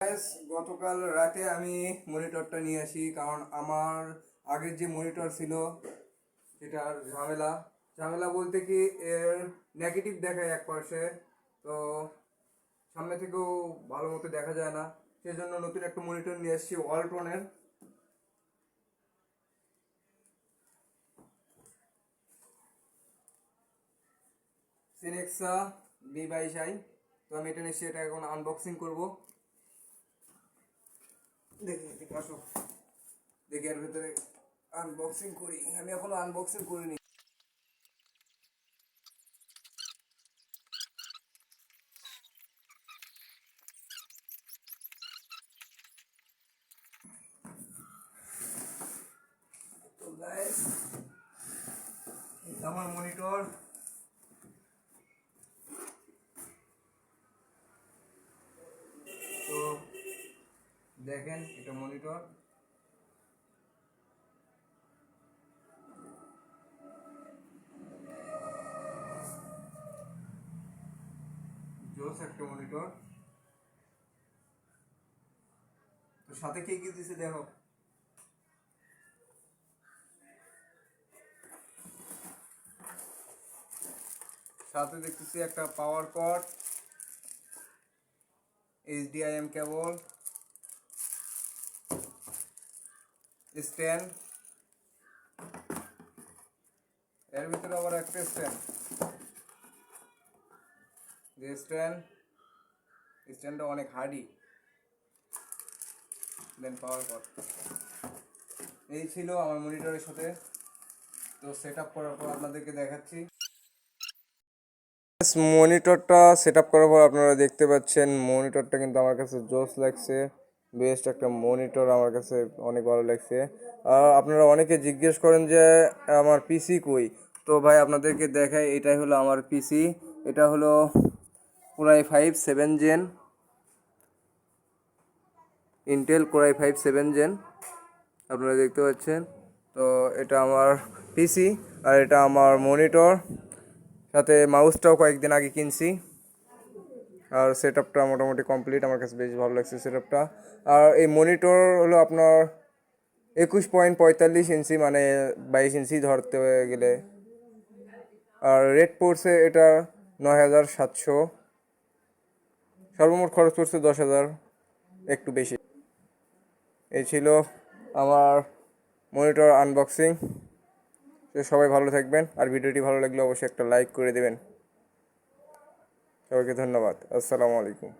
Guys, গতকাল রাতে আমি মনিটরটা নিয়ে আসি, কারণ আমার আগের যে মনিটর ছিল সেটার ঝামেলা ঝামেলা বলতে কি এর নেগেটিভ দেখায় এক পাশে, তো সামনে থেকেও ভালো মতো দেখা যায় না। সেজন্য নতুন একটা মনিটর নিয়ে আসছি ওয়ালটনের সিনেক্সা V22i। তো আমি এটা নিশ্চয়ই এটা এখন আনবক্সিং করব। দেখি দেখি আসো, দেখি এর ভিতরে আনবক্সিং করি। আমি এখনো আনবক্সিং করিনি। তো গাইস, আমার মনিটর। তো দেখেন, এটা মনিটর। জোস একটা মনিটর। তো সাথে কি কি দিছে দেখো। সাথে দেখতেছি একটা পাওয়ার কর্ড, HDMI কেবল, স্ট্যান্ড, এর ভিতরে আবার একটা স্ট্যান্ড। যে স্ট্যান্ডটা অনেক হার্ডি। দেন পাওয়ার কর্ড। এই ছিল আমার মনিটরের সাথে। তো সেট আপ করার পর আপনাদেরকে দেখাচ্ছি। মনিটরটা সেট আপ করার পর আপনারা দেখতে পাচ্ছেন মনিটরটা কিন্তু আমার কাছে জোস লাগছে। বেস্ট একটা মনিটর, আমার কাছে অনেক ভালো লাগছে। আপনারা অনেকে জিজ্ঞেস করেন যে আমার পিসি কই। তো ভাই আপনাদেরকে দেখাই, এটাই হলো আমার পিসি। এটা হলো Core i5 7 gen, Intel Core i5 7 gen, আপনারা দেখতে পাচ্ছেন। তো এটা আমার পিসি, আর এটা আমার মনিটর, সাথে মাউসটাও কয়েকদিন আগে কিনছি। আর সেট আপটা মোটামুটি কমপ্লিট, আমার কাছে বেশ ভালো লাগছে সেট আপটা। আর এই মনিটর হলো আপনার 21.45 ইঞ্চি, মানে 22 ইঞ্চি ধরতে গেলে। আর রেট পড়ছে এটা 9,700। সর্বমোট খরচ পড়ছে 10,000, একটু বেশি। এই ছিল আমার মনিটর আনবক্সিং। সবাই ভালো থাকবেন, আর ভিডিওটি ভালো লাগলে অবশ্যই একটা লাইক করে দেবেন। সবাইকে ধন্যবাদ। আসসালামু আলাইকুম।